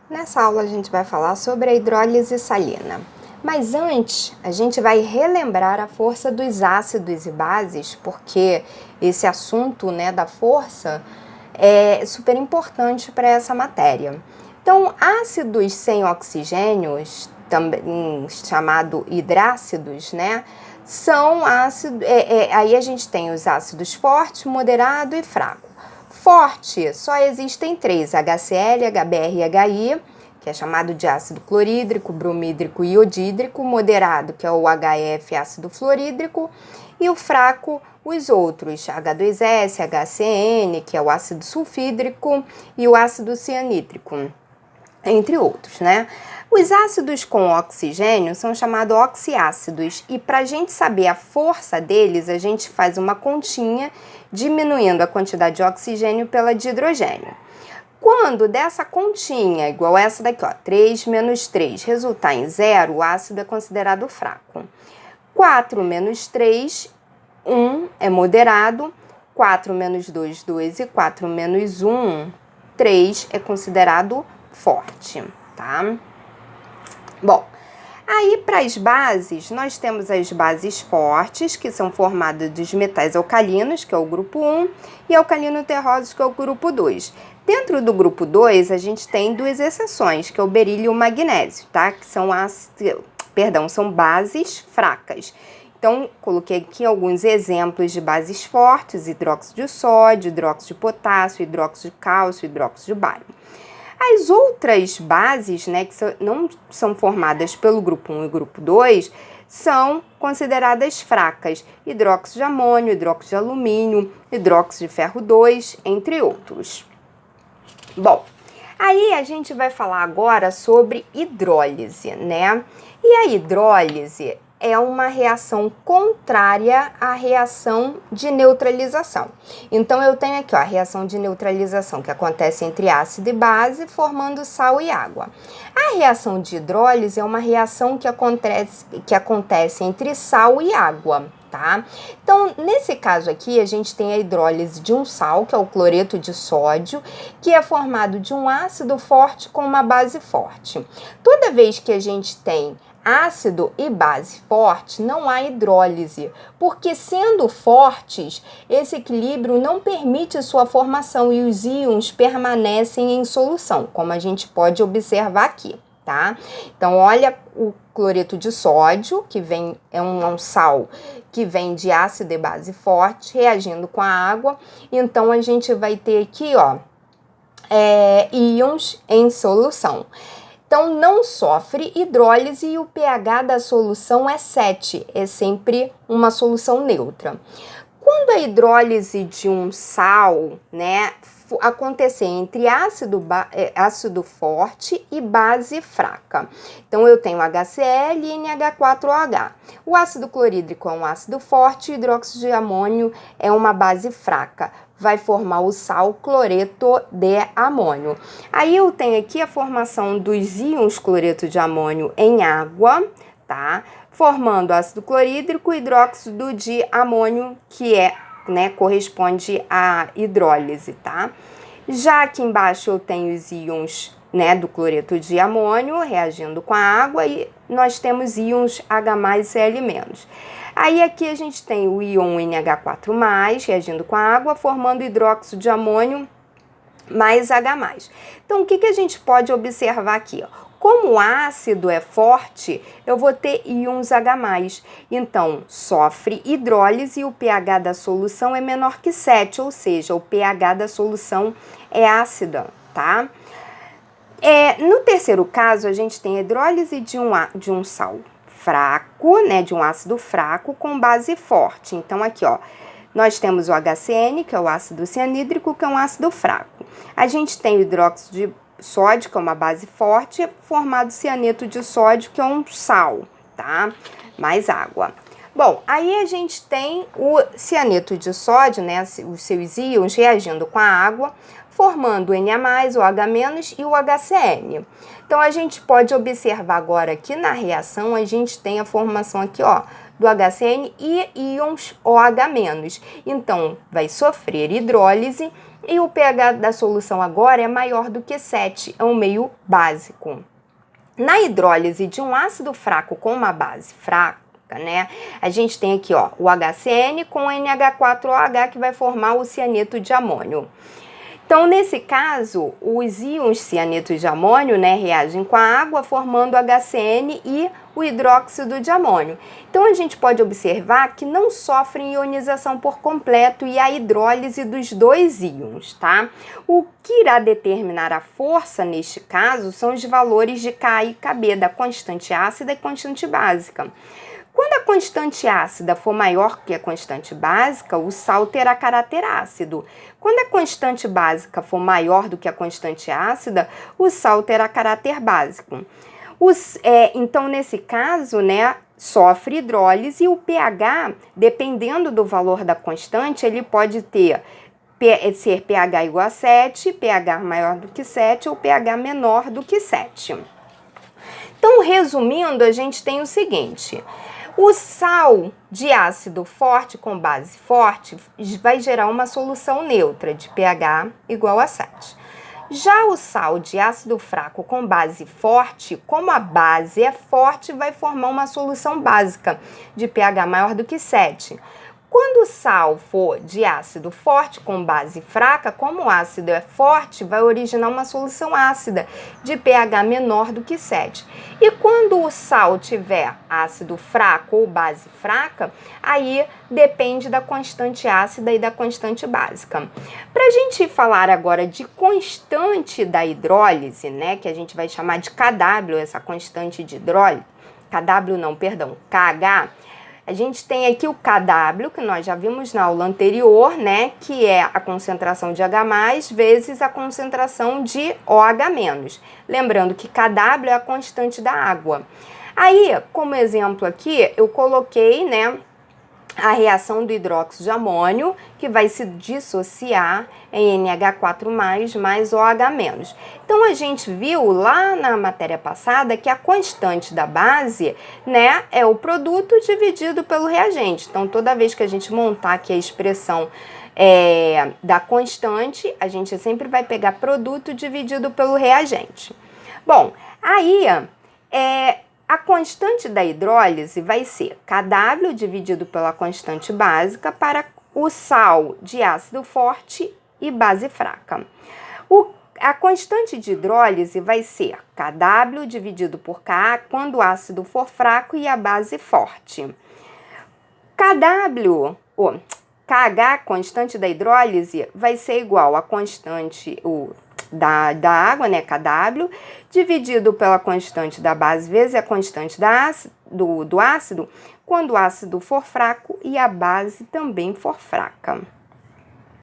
Nessa aula a gente vai falar sobre a hidrólise salina. Mas antes, a gente vai relembrar a força dos ácidos e bases, porque esse assunto, da força é super importante para essa matéria. Então, ácidos sem oxigênios, também chamado hidrácidos, são ácidos. Aí a gente tem os ácidos forte, moderado e fraco. Forte, só existem três, HCl, HBr e HI, que é chamado de ácido clorídrico, bromídrico e iodídrico. Moderado, que é o HF, ácido fluorídrico. E o fraco, os outros, H2S, HCN, que é o ácido sulfídrico, e o ácido cianídrico, entre outros, Os ácidos com oxigênio são chamados oxiácidos, e para a gente saber a força deles, a gente faz uma continha diminuindo a quantidade de oxigênio pela de hidrogênio. Quando dessa continha, igual essa daqui, 3 menos 3, resultar em 0, o ácido é considerado fraco. 4 menos 3, 1 é moderado. 4 menos 2, 2, e 4 menos 1, 3 é considerado forte, tá? Bom, aí para as bases, nós temos as bases fortes, que são formadas dos metais alcalinos, que é o grupo 1, e alcalino-terrosos, que é o grupo 2. Dentro do grupo 2, a gente tem duas exceções, que é o berílio e o magnésio, tá? Que são são bases fracas. Então, coloquei aqui alguns exemplos de bases fortes: hidróxido de sódio, hidróxido de potássio, hidróxido de cálcio, hidróxido de bário. As outras bases, que não são formadas pelo grupo 1 e grupo 2, são consideradas fracas: hidróxido de amônio, hidróxido de alumínio, hidróxido de ferro 2, entre outros. Bom, aí a gente vai falar agora sobre hidrólise, E a hidrólise é uma reação contrária à reação de neutralização. Então, eu tenho aqui a reação de neutralização que acontece entre ácido e base, formando sal e água. A reação de hidrólise é uma reação que acontece entre sal e água, tá? Então, nesse caso aqui, a gente tem a hidrólise de um sal, que é o cloreto de sódio, que é formado de um ácido forte com uma base forte. Toda vez que a gente tem ácido e base forte, não há hidrólise, porque sendo fortes, esse equilíbrio não permite sua formação e os íons permanecem em solução, como a gente pode observar aqui, tá? Então, olha o cloreto de sódio, que é um sal que vem de ácido e base forte, reagindo com a água. Então, a gente vai ter aqui, íons em solução. Então, não sofre hidrólise e o pH da solução é 7, é sempre uma solução neutra. Quando a hidrólise de um sal, acontecer entre ácido forte e base fraca. Então, eu tenho HCl e NH4OH. O ácido clorídrico é um ácido forte, o hidróxido de amônio é uma base fraca. Vai formar o sal cloreto de amônio. Aí eu tenho aqui a formação dos íons cloreto de amônio em água, tá? Formando ácido clorídrico e hidróxido de amônio, que corresponde à hidrólise, tá? Já aqui embaixo eu tenho os íons, do cloreto de amônio reagindo com a água, e nós temos íons H+, e Cl-. Aí aqui a gente tem o íon NH4+, reagindo com a água, formando hidróxido de amônio mais H+. Então, o que a gente pode observar aqui? Como o ácido é forte, eu vou ter íons H+. Então, sofre hidrólise e o pH da solução é menor que 7, ou seja, o pH da solução é ácida, tá? No terceiro caso, a gente tem a hidrólise de um sal fraco, de um ácido fraco com base forte. Então, aqui, nós temos o HCN, que é o ácido cianídrico, que é um ácido fraco. A gente tem o hidróxido de sódio, que é uma base forte, formado cianeto de sódio, que é um sal, tá? Mais água. Bom, aí a gente tem o cianeto de sódio, os seus íons reagindo com a água, formando o Na+, o H- e o HCN. Então, a gente pode observar agora aqui na reação, a gente tem a formação aqui, do HCN e íons OH-. Então, vai sofrer hidrólise E o pH da solução agora é maior do que 7, é um meio básico. Na hidrólise de um ácido fraco com uma base fraca, né, a gente tem aqui, ó, o HCN com NH4OH que vai formar o cianeto de amônio. Então, nesse caso, os íons cianetos de amônio, né, reagem com a água formando HCN e o hidróxido de amônio. Então, a gente pode observar que não sofrem ionização por completo e a hidrólise dos dois íons, tá? O que irá determinar a força, neste caso, são os valores de K e Kb, da constante ácida e constante básica. Quando a constante ácida for maior que a constante básica, o sal terá caráter ácido. Quando a constante básica for maior do que a constante ácida, o sal terá caráter básico. Então, nesse caso, né, sofre hidrólise e o pH, dependendo do valor da constante, ele pode ser pH igual a 7, pH maior do que 7 ou pH menor do que 7. Então, resumindo, a gente tem o seguinte: o sal de ácido forte com base forte vai gerar uma solução neutra de pH igual a 7. Já o sal de ácido fraco com base forte, como a base é forte, vai formar uma solução básica de pH maior do que 7. Quando o sal for de ácido forte com base fraca, como o ácido é forte, vai originar uma solução ácida de pH menor do que 7. E quando o sal tiver ácido fraco ou base fraca, aí depende da constante ácida e da constante básica. Para a gente falar agora de constante da hidrólise, né, que a gente vai chamar de Kw, essa constante de hidrólise, KH, a gente tem aqui o Kw, que nós já vimos na aula anterior, né, que é a concentração de H+, vezes a concentração de OH-. Lembrando que Kw é a constante da água. Aí, como exemplo aqui, eu coloquei, né, a reação do hidróxido de amônio, que vai se dissociar em NH4+, mais OH-. Então, a gente viu lá na matéria passada que a constante da base, né, é o produto dividido pelo reagente. Então, toda vez que a gente montar aqui a expressão da constante, a gente sempre vai pegar produto dividido pelo reagente. Bom, aí, a constante da hidrólise vai ser Kw dividido pela constante básica para o sal de ácido forte e base fraca. A constante de hidrólise vai ser Kw dividido por Ka quando o ácido for fraco e a base forte. KH, constante da hidrólise, vai ser igual a constante da água, né, Kw, dividido pela constante da base vezes a constante do ácido, quando o ácido for fraco e a base também for fraca.